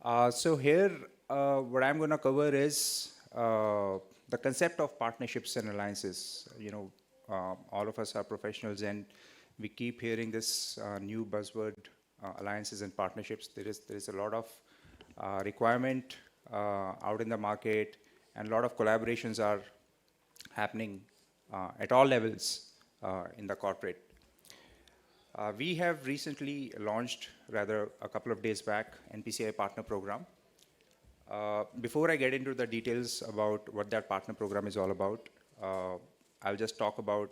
So here, what I'm going to cover is the concept of partnerships and alliances. All of us are professionals, and we keep hearing this new buzzword, alliances and partnerships. There is a lot of requirement out in the market, and a lot of collaborations are happening at all levels in the corporate. We have recently launched, rather a couple of days back, NPCI Partner Program. Before I get into the details about what that partner program is all about, I'll just talk about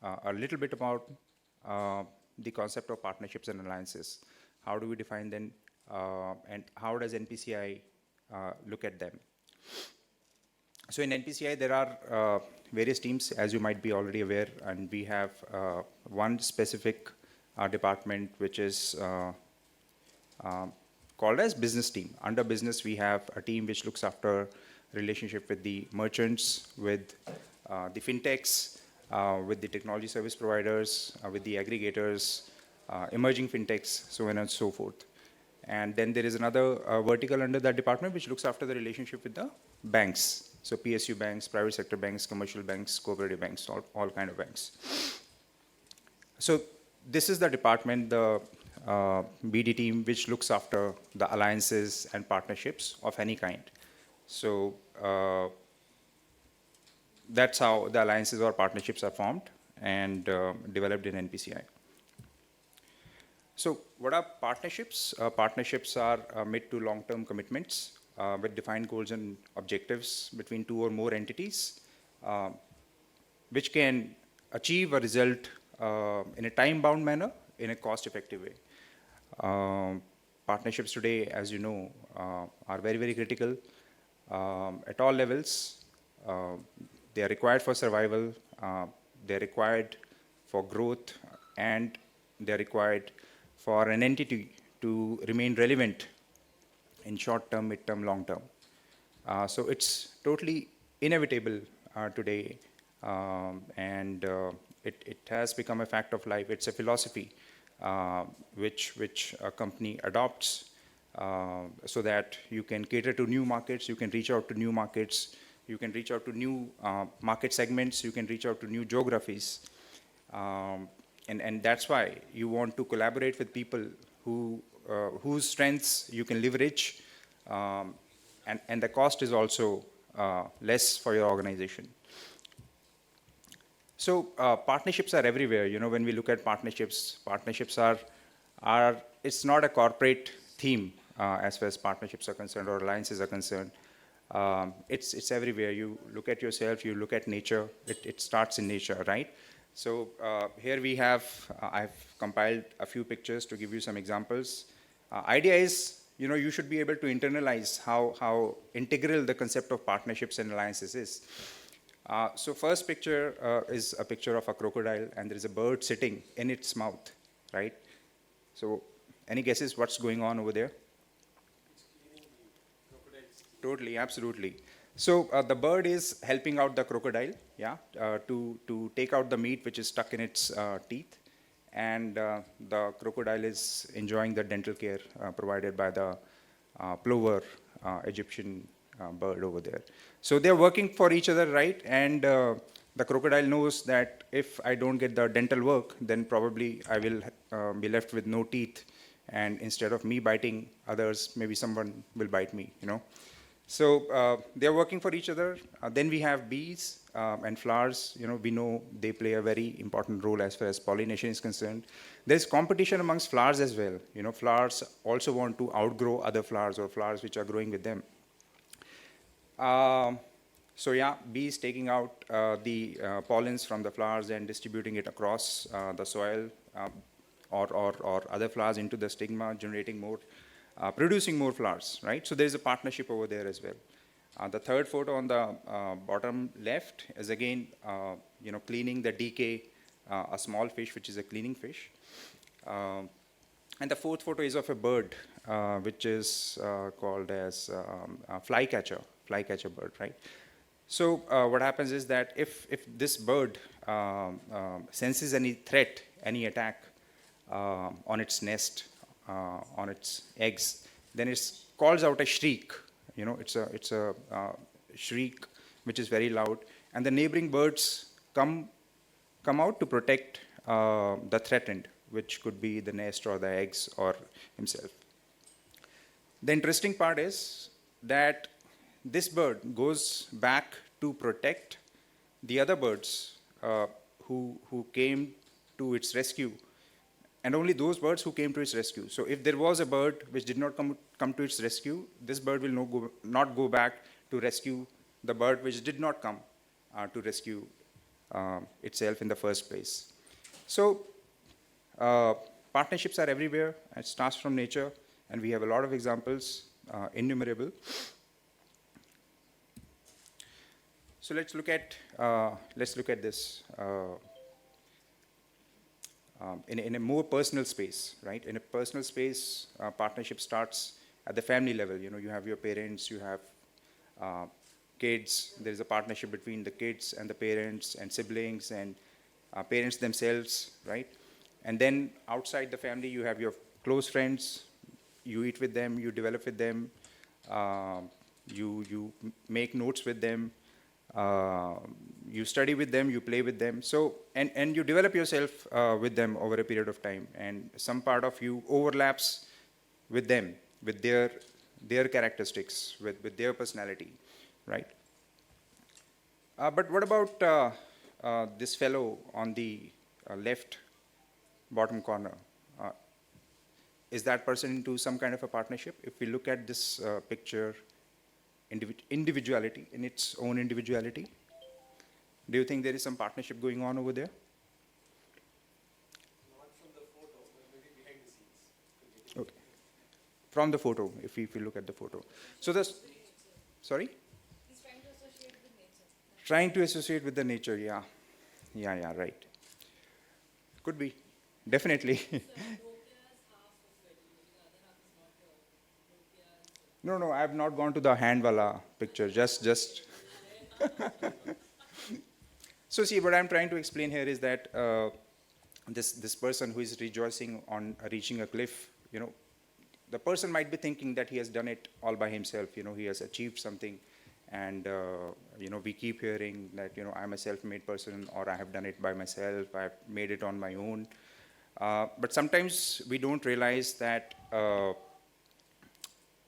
a little bit about the concept of partnerships and alliances. How do we define them, and how does NPCI look at them? So in NPCI, there are various teams, as you might be already aware, and we have one specific department which is called as business team. Under business, we have a team which looks after relationship with the merchants, with the fintechs, with the technology service providers, with the aggregators, emerging fintechs, so on and so forth. And then there is another vertical under that department which looks after the relationship with the banks. So PSU banks, private sector banks, commercial banks, cooperative banks, all kind of banks. So this is the department, the BD team, which looks after the alliances and partnerships of any kind. So that's how the alliances or partnerships are formed and developed in NPCI. So what are partnerships? Partnerships are mid to long-term commitments with defined goals and objectives between two or more entities, which can achieve a result in a time-bound manner, in a cost-effective way. Partnerships today, as you know, are very, very critical at all levels. They are required for survival, they are required for growth, and they are required for an entity to remain relevant in short term, mid term, long term. So it's totally inevitable today, and it has become a fact of life. It's a philosophy which a company adopts so that you can cater to new markets, you can reach out to new markets, you can reach out to new market segments, you can reach out to new geographies. And that's why you want to collaborate with people whose strengths you can leverage, and the cost is also less for your organization. So partnerships are everywhere. When we look at partnerships are it's not a corporate theme as far as partnerships are concerned or alliances are concerned. It's everywhere. You look at yourself, you look at nature. It starts in nature, right? So here we have, I've compiled a few pictures to give you some examples. Idea is, you should be able to internalize how integral the concept of partnerships and alliances is. So first picture is a picture of a crocodile, and there is a bird sitting in its mouth, right? So any guesses what's going on over there? Totally, absolutely. So the bird is helping out the crocodile, to take out the meat which is stuck in its teeth, and the crocodile is enjoying the dental care provided by the plover, Egyptian bird over there. So they're working for each other, right? And the crocodile knows that if I don't get the dental work, then probably I will be left with no teeth, and instead of me biting others, maybe someone will bite me, So they're working for each other. Then we have bees and flowers. We know they play a very important role as far as pollination is concerned. There's competition amongst flowers as well. Flowers also want to outgrow other flowers or flowers which are growing with them. So bees taking out the pollens from the flowers and distributing it across the soil or other flowers into the stigma, generating more. Producing more flowers, right? So there's a partnership over there as well. The third photo on the bottom left is again, cleaning the decay, a small fish, which is a cleaning fish. And the fourth photo is of a bird, which is called as a flycatcher bird, right? So what happens is that if this bird senses any threat, any attack on its nest, on its eggs, then it's calls out a shriek. It's a shriek which is very loud, and the neighboring birds come out to protect the threatened, which could be the nest or the eggs or himself. The interesting part is that this bird goes back to protect the other birds who came to its rescue, and only those birds who came to its rescue. So if there was a bird which did not come to its rescue, this bird will not go back to rescue the bird which did not come to rescue itself in the first place. So partnerships are everywhere. It starts from nature, and we have a lot of examples, innumerable. So let's look at this in a more personal space, right? In a personal space, partnership starts at the family level. You have your parents, you have kids. There is a partnership between the kids and the parents and siblings and parents themselves, right? And then outside the family, you have your close friends. You eat with them, you develop with them, you make notes with them, you study with them, you play with them. So, and you develop yourself with them over a period of time, and some part of you overlaps with them, with their characteristics, with their personality, right? But what about this fellow on the left bottom corner? Is that person into some kind of a partnership? If we look at this picture, individuality, in its own individuality, do you think there is some partnership going on over there? Not from the photo, but maybe behind the scenes. Okay. From the photo, if we look at the photo. So this, sorry? He's trying to associate with nature. Trying to associate with the nature, yeah. Yeah, right. Could be, definitely. No, I have not gone to the handwala picture, just. So see, what I'm trying to explain here is that this person who is rejoicing on reaching a cliff, the person might be thinking that he has done it all by himself, he has achieved something, and we keep hearing that, I'm a self-made person, or I have done it by myself, I've made it on my own. But sometimes we don't realize that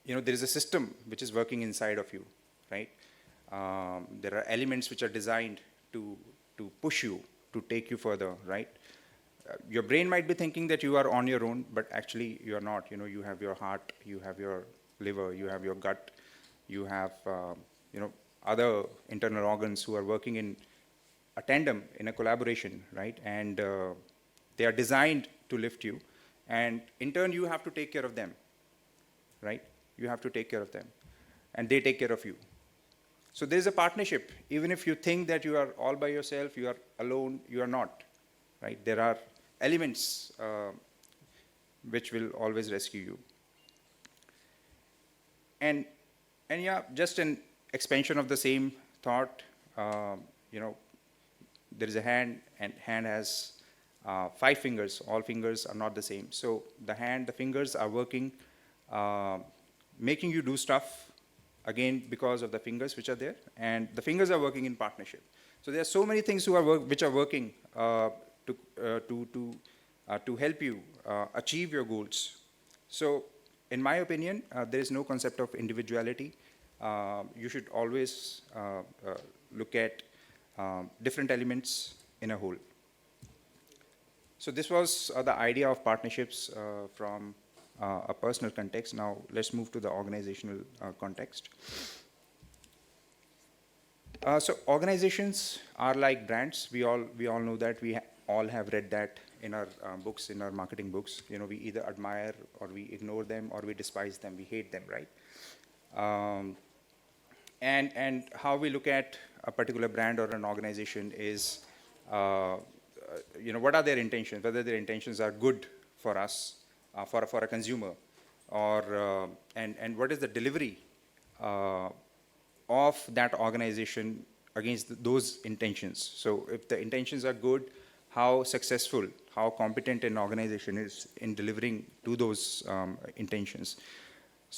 there is a system which is working inside of you, right? There are elements which are designed to push you, to take you further, right? Your brain might be thinking that you are on your own, but actually you are not. You have your heart, you have your liver, you have your gut, you have other internal organs who are working in a tandem, in a collaboration, right? And they are designed to lift you, and in turn you have to take care of them, right? You have to take care of them, and they take care of you. So there is a partnership. Even if you think that you are all by yourself, you are alone, you are not, right? There are elements which will always rescue you. And yeah, just an expansion of the same thought, there is a hand, and hand has 5 fingers. All fingers are not the same. So the fingers are working, making you do stuff, again, because of the fingers which are there, and the fingers are working in partnership. So there are so many things which are working to help you achieve your goals. So in my opinion, there is no concept of individuality. You should always look at different elements in a whole. So this was the idea of partnerships from a personal context. Now let's move to the organizational context. So organizations are like brands. We all know that. We all have read that in our books, in our marketing books. We either admire, or we ignore them, or we despise them. We hate them, right? And how we look at a particular brand or an organization is, what are their intentions? Whether their intentions are good for us, for a consumer, or and what is the delivery of that organization against those intentions. So if the intentions are good, how successful, how competent an organization is in delivering to those intentions.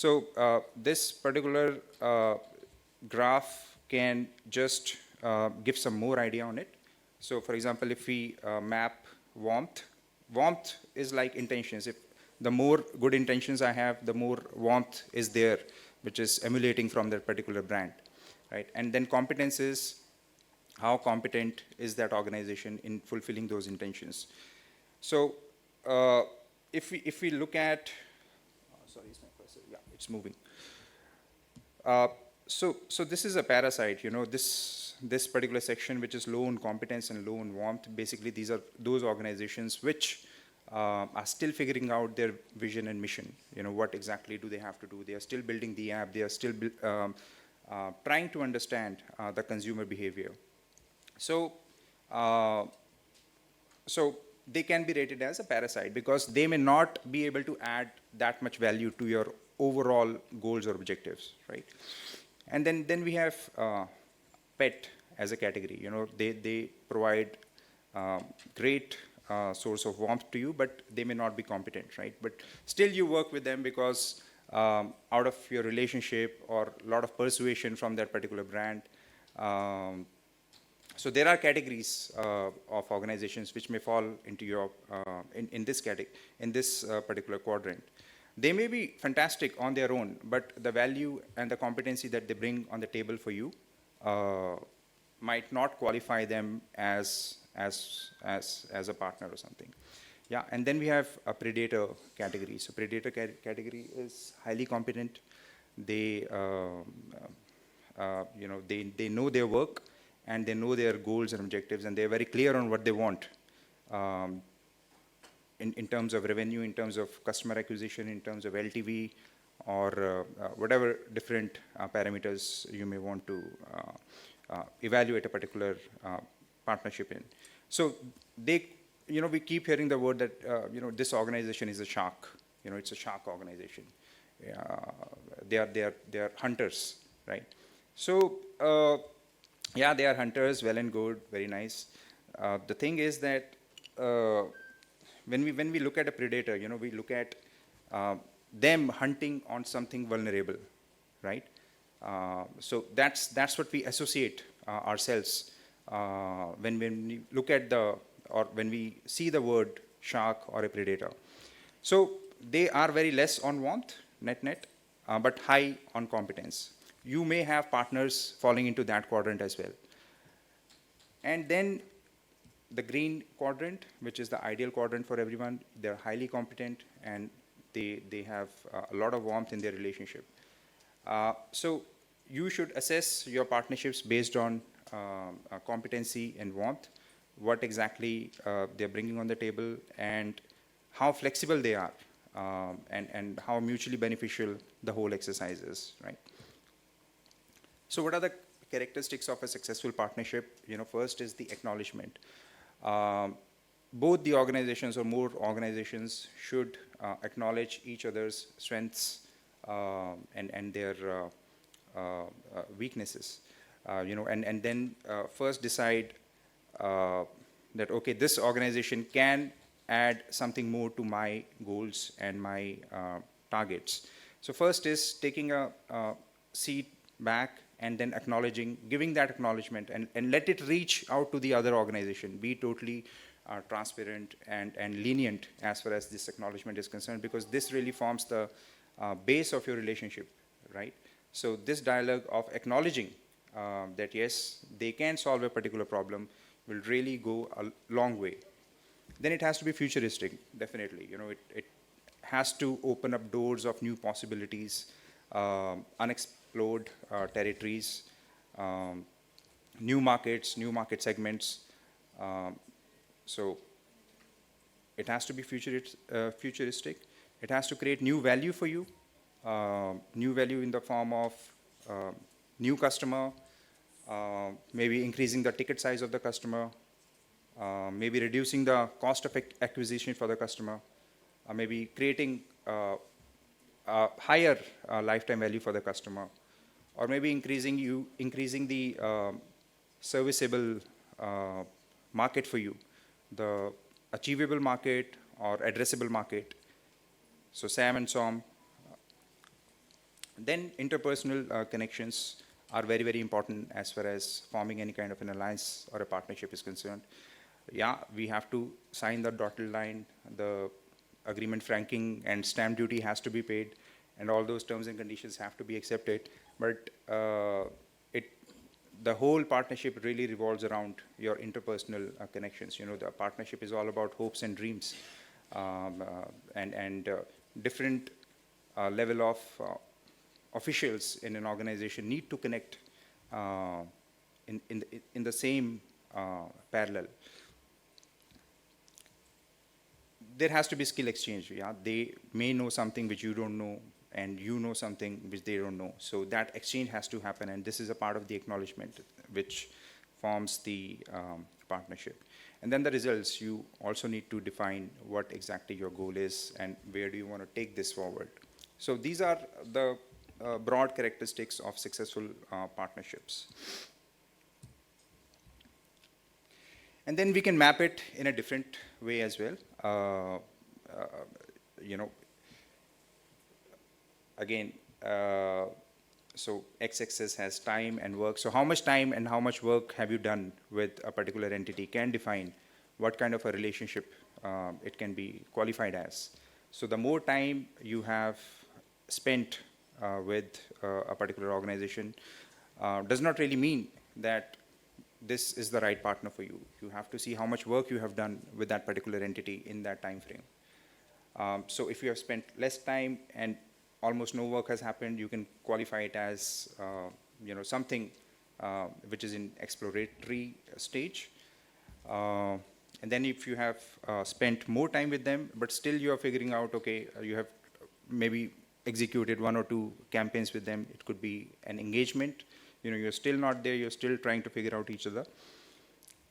So this particular graph can just give some more idea on it. So for example, if we map warmth, warmth is like intentions. If the more good intentions I have, the more warmth is there, which is emulating from that particular brand, right? And then competence is how competent is that organization in fulfilling those intentions. So if we look at, sorry, is my cursor? Yeah, it's moving. So this is a parasite, this particular section, which is low in competence and low in warmth. Basically, these are those organizations which are still figuring out their vision and mission. What exactly do they have to do? They are still building the app. They are still trying to understand the consumer behavior. So they can be rated as a parasite because they may not be able to add that much value to your overall goals or objectives, right? And then we have pet as a category. They provide great source of warmth to you, but they may not be competent, right? But still you work with them because out of your relationship or a lot of persuasion from that particular brand. So there are categories of organizations which may fall into your in this category, in this particular quadrant. They may be fantastic on their own, but the value and the competency that they bring on the table for you might not qualify them as a partner or something. Yeah, and then we have a predator category. So predator category is highly competent. They they know their work, and they know their goals and objectives, and they're very clear on what they want in terms of revenue, in terms of customer acquisition, in terms of LTV, or whatever different parameters you may want to evaluate a particular partnership in. So we keep hearing the word that this organization is a shark. It's a shark organization. They are hunters, right? So yeah, they are hunters, well and good, very nice. The thing is that when we look at a predator, we look at them hunting on something vulnerable, right? So that's what we associate ourselves when we look at when we see the word shark or a predator. So they are very less on warmth, net, but high on competence. You may have partners falling into that quadrant as well. And then the green quadrant, which is the ideal quadrant for everyone, they're highly competent and they have a lot of warmth in their relationship. So you should assess your partnerships based on competency and warmth, what exactly they're bringing on the table, and how flexible they are, and how mutually beneficial the whole exercise is, right? So what are the characteristics of a successful partnership? First is the acknowledgement. Both the organizations or more organizations should acknowledge each other's strengths and their weaknesses. And then first decide that, okay, this organization can add something more to my goals and my targets. So first is taking a seat back and then giving that acknowledgement, and let it reach out to the other organization. Be totally transparent and lenient as far as this acknowledgement is concerned, because this really forms the base of your relationship, right? So this dialogue of acknowledging that yes, they can solve a particular problem will really go a long way. Then it has to be futuristic, definitely. It has to open up doors of new possibilities, unexplored territories, new markets, new market segments. So it has to be futuristic. It has to create new value for you, new value in the form of new customer, maybe increasing the ticket size of the customer, maybe reducing the cost of acquisition for the customer, maybe creating higher lifetime value for the customer, or maybe increasing the serviceable market for you, the achievable market or addressable market. So Sam and Som Then interpersonal connections are very, very important as far as forming any kind of an alliance or a partnership is concerned. Yeah, we have to sign the dotted line, the agreement franking and stamp duty has to be paid, and all those terms and conditions have to be accepted. But the whole partnership really revolves around your interpersonal connections. You know, the partnership is all about hopes and dreams, and different level of officials in an organization need to connect in the same parallel. There has to be skill exchange. Yeah, they may know something which you don't know, and you know something which they don't know. So that exchange has to happen, and this is a part of the acknowledgement which forms the partnership. And then the results, you also need to define what exactly your goal is and where do you want to take this forward. So these are the broad characteristics of successful partnerships. And then we can map it in a different way as well. You know, again, so x-axis has time and work. So how much time and how much work have you done with a particular entity can define what kind of a relationship it can be qualified as. So the more time you have spent with a particular organization does not really mean that this is the right partner for you. You have to see how much work you have done with that particular entity in that time frame. So if you have spent less time and almost no work has happened, you can qualify it as you know, something which is in exploratory stage. And then if you have spent more time with them, but still you are figuring out, okay, you have maybe executed 1 or 2 campaigns with them. It could be an engagement. You know, you're still not there. You're still trying to figure out each other.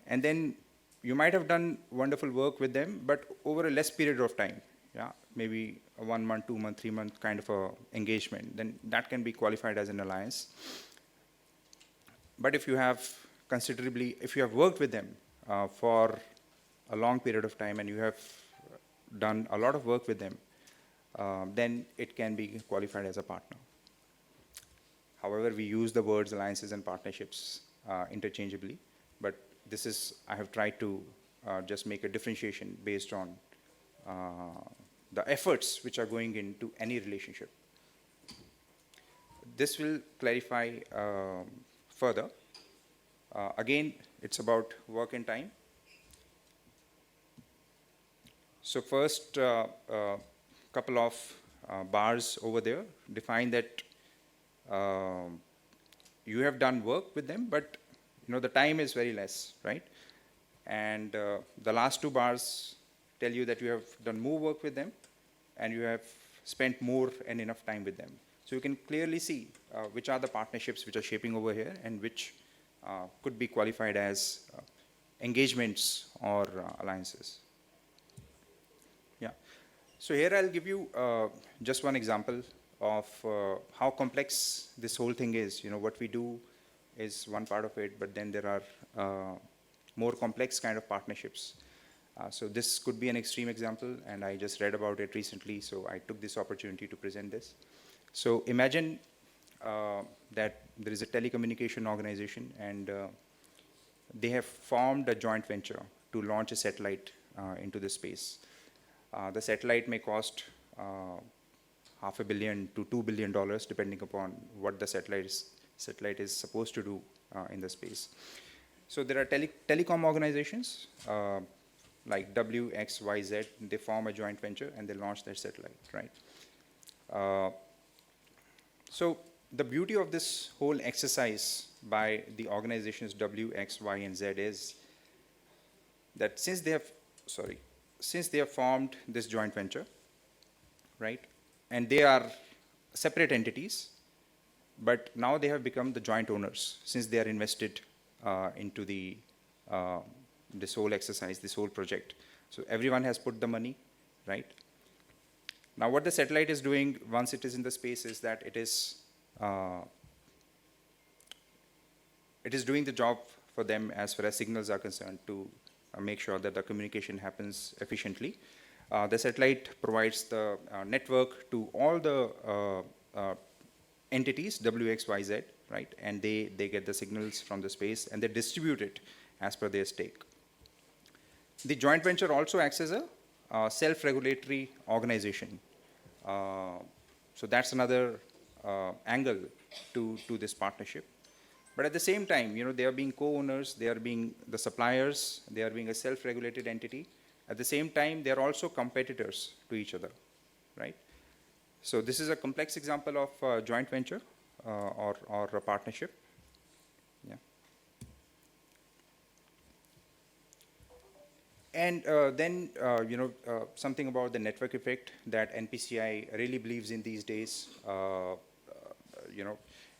And then you might have done wonderful work with them, but over a less period of time. Yeah, maybe a 1 month, 2 month, 3 month kind of a engagement. Then that can be qualified as an alliance. But if you have if you have worked with them for a long period of time and you have done a lot of work with them, then it can be qualified as a partner. However, we use the words alliances and partnerships interchangeably, but this is, I have tried to just make a differentiation based on the efforts which are going into any relationship. This will clarify further. Again, it's about work and time. So first couple of bars over there define that you have done work with them, but you know the time is very less, right? And the last 2 bars tell you that you have done more work with them and you have spent more and enough time with them. So you can clearly see which are the partnerships which are shaping over here and which could be qualified as engagements or alliances. Yeah. So here I'll give you just one example of how complex this whole thing is. You know, what we do is one part of it, but then there are more complex kind of partnerships. So this could be an extreme example, and I just read about it recently, so I took this opportunity to present this. So imagine that there is a telecommunication organization, and they have formed a joint venture to launch a satellite into the space. The satellite may cost $500 million to $2 billion, depending upon what the satellite is supposed to do in the space. So there are telecom organizations like WXYZ. They form a joint venture and they launch their satellite, right? So the beauty of this whole exercise by the organizations W, X, Y, and Z is that since they have formed this joint venture, right, and they are separate entities, but now they have become the joint owners since they are invested into the this whole exercise, this whole project. So everyone has put the money, right? Now what the satellite is doing once it is in the space is that it is doing the job for them as far as signals are concerned to make sure that the communication happens efficiently. The satellite provides the network to all the entities, W, X, Y, Z, right? And they get the signals from the space and they distribute it as per their stake. The joint venture also acts as a self-regulatory organization. So that's another angle to this partnership. But at the same time, they are being co-owners, they are being the suppliers, they are being a self-regulated entity. At the same time, they are also competitors to each other, right? So this is a complex example of joint venture or a partnership. Yeah. And then, something about the network effect that NPCI really believes in these days.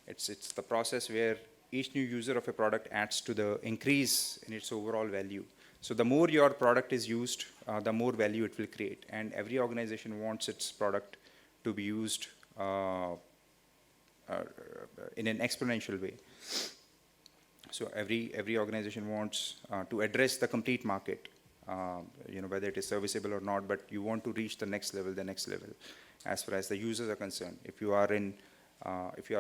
It's the process where each new user of a product adds to the increase in its overall value. So the more your product is used, the more value it will create. And every organization wants its product to be used in an exponential way. So every organization wants to address the complete market, whether it is serviceable or not, but you want to reach the next level, as far as the users are concerned. If you are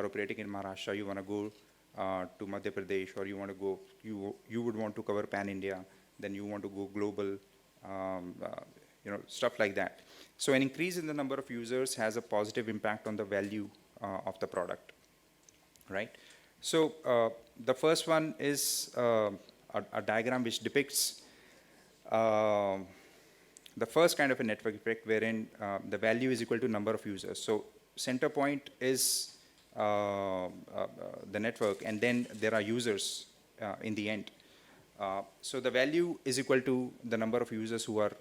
operating in Maharashtra, you want to go to Madhya Pradesh, or you want to go, you would want to cover Pan India, then you want to go global, stuff like that. So an increase in the number of users has a positive impact on the value of the product, right? So the first one is a diagram which depicts the first kind of a network effect wherein the value is equal to number of users. So center point is the network, and then there are users in the end. So the value is equal to the number of users who are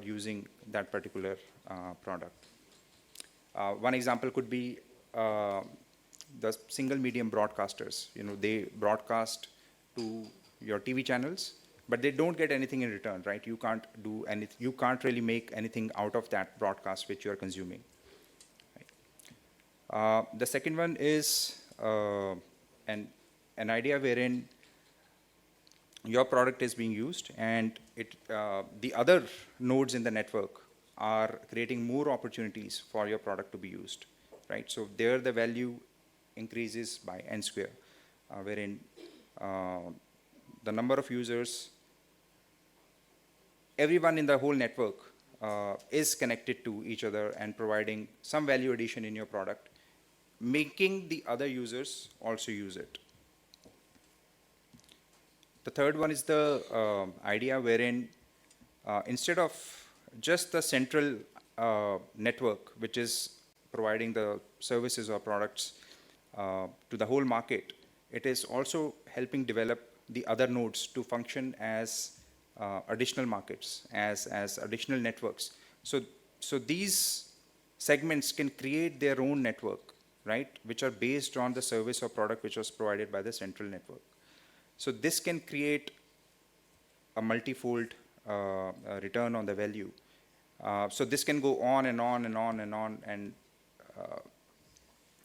using that particular product. One example could be the single medium broadcasters. They broadcast to your TV channels, but they don't get anything in return, right? You can't do anything. You can't really make anything out of that broadcast which you are consuming. Right? The second one is an idea wherein your product is being used, and the other nodes in the network are creating more opportunities for your product to be used, right? So there the value increases by n square, wherein the number of users, everyone in the whole network is connected to each other and providing some value addition in your product, making the other users also use it. The third one is the idea wherein instead of just the central network, which is providing the services or products to the whole market, it is also helping develop the other nodes to function as additional markets, as additional networks. So these segments can create their own network, right, which are based on the service or product which was provided by the central network. So this can create a multifold return on the value. So this can go on and on and on and on. And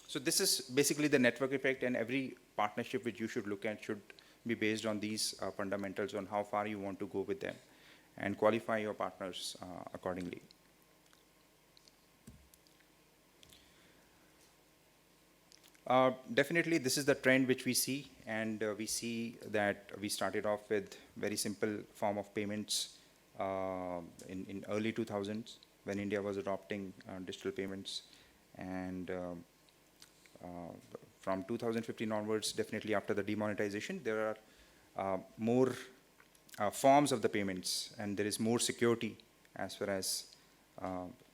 so this is basically the network effect, and every partnership which you should look at should be based on these fundamentals, on how far you want to go with them, and qualify your partners accordingly. Definitely, this is the trend which we see, and we see that we started off with very simple form of payments in early 2000s when India was adopting digital payments, and from 2015 onwards, definitely after the demonetization, there are more forms of the payments, and there is more security as far as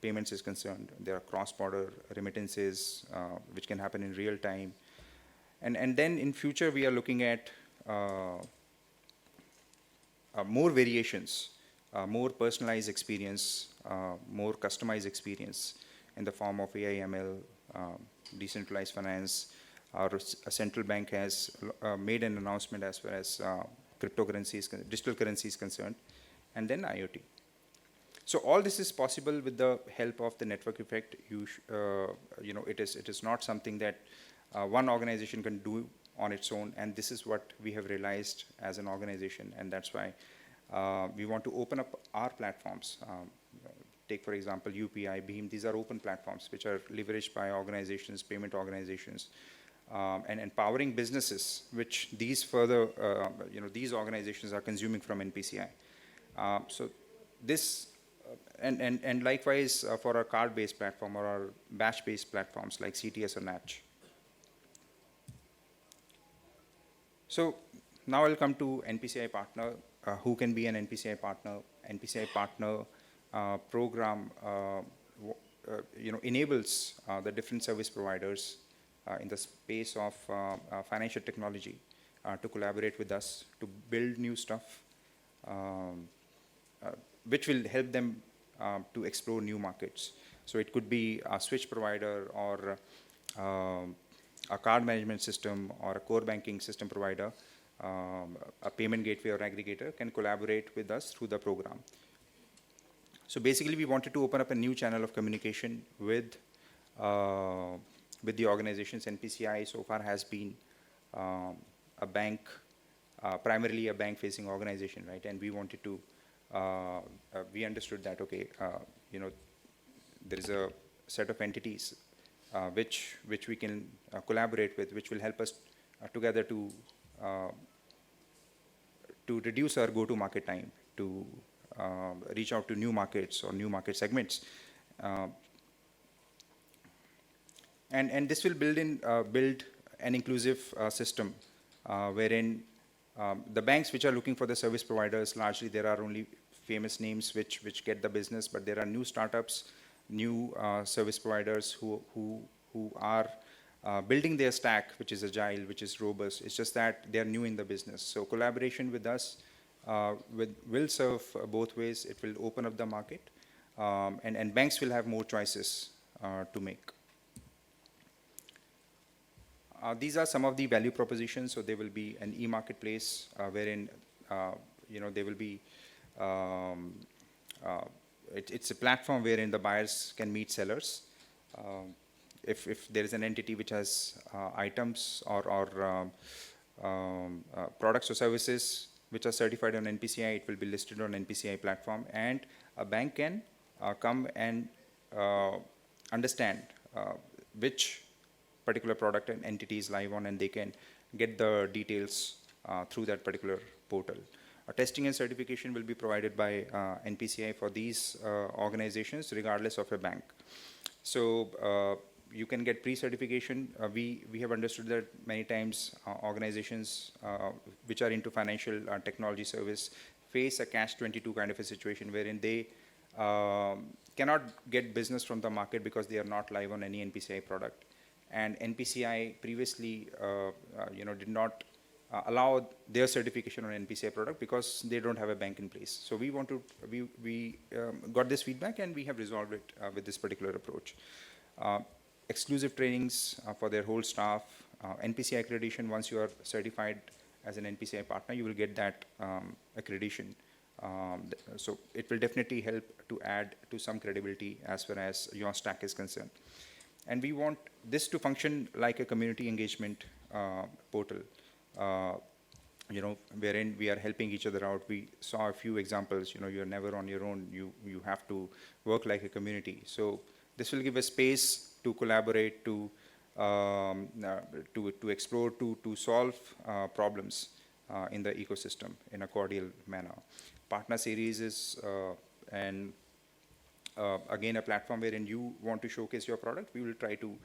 payments is concerned. There are cross-border remittances which can happen in real time. And then in future, we are looking at more variations, more personalized experience, more customized experience in the form of AI, ML, decentralized finance. Our central bank has made an announcement as far as cryptocurrencies, digital currency is concerned, and then IoT. So all this is possible with the help of the network effect. It is not something that one organization can do on its own, and this is what we have realized as an organization, and that's why we want to open up our platforms take for example UPI, Beam. These are open platforms which are leveraged by organizations, payment organizations, and empowering businesses, which these further, these organizations are consuming from NPCI. So this, and likewise for our card-based platform or our batch-based platforms like CTS or NACH. So now I'll come to NPCI Partner. Who can be an NPCI Partner? NPCI Partner program, enables the different service providers in the space of financial technology to collaborate with us to build new stuff, which will help them to explore new markets. So it could be a switch provider or a card management system or a core banking system provider, a payment gateway or aggregator can collaborate with us through the program. So basically we wanted to open up a new channel of communication with the organizations. NPCI so far has been a bank, primarily a bank facing organization, right? And we wanted to, we understood that, okay, there is a set of entities which we can collaborate with, which will help us together to reduce our go-to-market time, to reach out to new markets or new market segments. And this will build an inclusive system wherein the banks which are looking for the service providers, largely there are only famous names which get the business, but there are new startups, new service providers who are building their stack, which is agile, which is robust. It's just that they are new in the business. So collaboration with us will serve both ways. It will open up the market, and banks will have more choices to make. These are some of the value propositions. So there will be an e-marketplace wherein there will be it's a platform wherein the buyers can meet sellers. If there is an entity which has items or products or services which are certified on NPCI, it will be listed on NPCI platform, and a bank can come and understand which particular product and entity is live on, and they can get the details through that particular portal. Testing and certification will be provided by NPCI for these organizations regardless of a bank. So you can get pre-certification. We have understood that many times organizations which are into financial technology service face a catch-22 kind of a situation wherein they cannot get business from the market because they are not live on any NPCI product. And NPCI previously did not allow their certification on NPCI product because they don't have a bank in place. So we got this feedback and we have resolved it with this particular approach. Exclusive trainings for their whole staff, NPCI accreditation. Once you are certified as an NPCI partner, you will get that accreditation. So it will definitely help to add to some credibility as far as your stack is concerned. And we want this to function like a community engagement portal, wherein we are helping each other out. We saw a few examples. You're never on your own. You have to work like a community. So this will give a space to collaborate, to explore, to solve problems in the ecosystem in a cordial manner. Partner series is again a platform wherein you want to showcase your product. We will try to,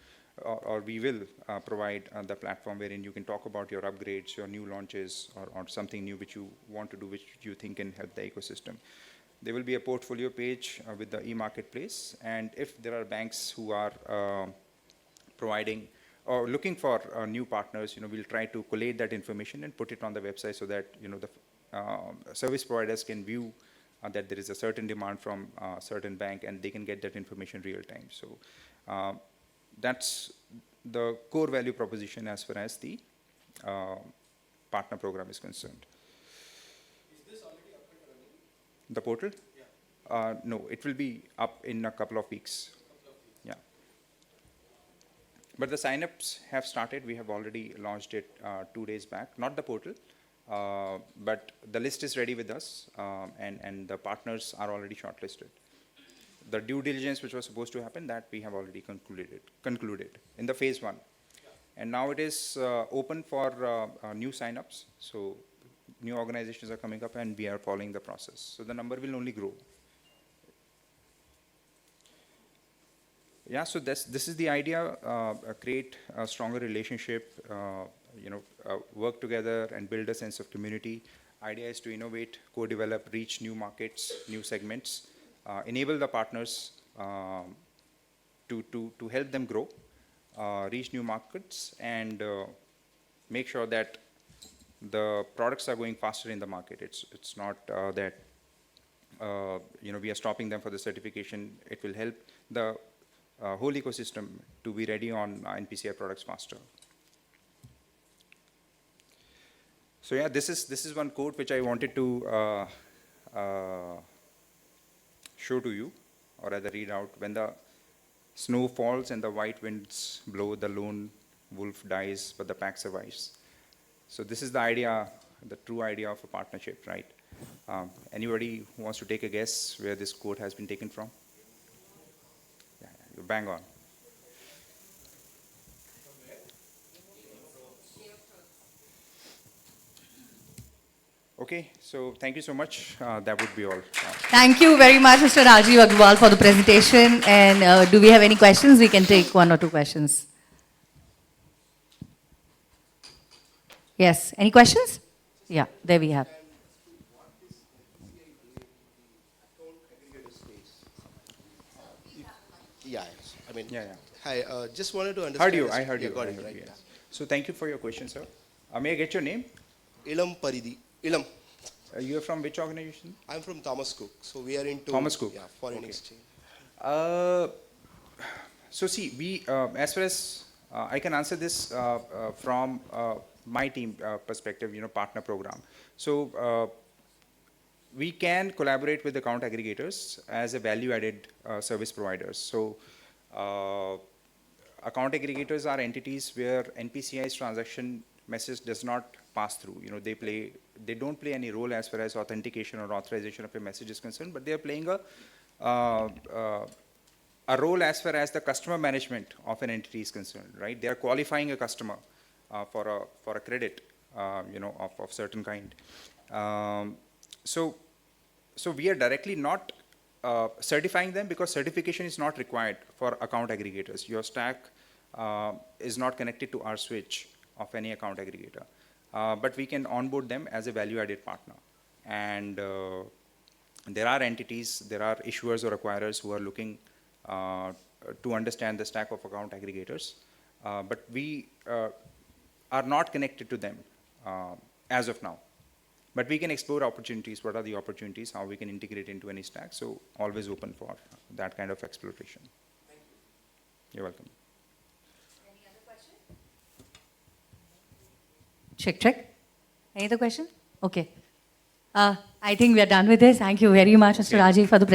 or we will provide the platform wherein you can talk about your upgrades, your new launches, or something new which you want to do, which you think can help the ecosystem. There will be a portfolio page with the e-marketplace, and if there are banks who are providing or looking for new partners, we'll try to collate that information and put it on the website so that the service providers can view that there is a certain demand from a certain bank, and they can get that information real time. So that's the core value proposition as far as the partner program is concerned. Is this already up and running? The portal? Yeah. No, it will be up in a couple of weeks. Yeah. But the signups have started. We have already launched it 2 days back. Not the portal, but the list is ready with us, and the partners are already shortlisted. the due diligence which was supposed to happen, that we have already concluded in the phase 1. And now it is open for new signups. So new organizations are coming up and we are following the process. So the number will only grow. Yeah, so this is the idea, create a stronger relationship, work together and build a sense of community. Idea is to innovate, co-develop, reach new markets, new segments, enable the partners to help them grow, reach new markets, and make sure that the products are going faster in the market. It's not that we are stopping them for the certification. It will help the whole ecosystem to be ready on NPCI products faster. So yeah, this is one quote which I wanted to show to you, or rather read out. When the snow falls and the white winds blow, the lone wolf dies, but the pack survives. So this is the idea, the true idea of a partnership, right? Anybody who wants to take a guess where this quote has been taken from? Yeah, you're bang on. Okay, so thank you so much. That would be all. Thank you very much, Mr. Rajeev Aggarwal, for the presentation. And do we have any questions? We can take 1 or 2 questions. Yes, any questions? Yeah, there we have. Yeah, I mean, Yeah. hi, just wanted to understand. I heard you. Got I it, heard right? you, yes. So thank you for your question, sir. May I get your name? Ilam Paridhi. Ilam. You are from which organization? I'm from Thomas Cook, so we are into Thomas Cook. Yeah, foreign Okay. exchange. So see, we, as far as I can answer this from my team perspective, partner program. So we can collaborate with account aggregators as a value-added service providers. So account aggregators are entities where NPCI's transaction message does not pass through. They don't play any role as far as authentication or authorization of a message is concerned, but they are playing a role as far as the customer management of an entity is concerned, right? They are qualifying a customer for a credit, of certain kind. So we are directly not certifying them because certification is not required for account aggregators. Your stack is not connected to our switch of any account aggregator. But we can onboard them as a value-added partner. And there are entities, there are issuers or acquirers who are looking to understand the stack of account aggregators. But we are not connected to them as of now. But we can explore opportunities. What are the opportunities? How we can integrate into any stack? So always open for that kind of exploration. Thank you. You're welcome. Any other question? Check. Any other question? Okay. I think we are done with this. Thank you very much, Mr. Rajeev, for the presentation.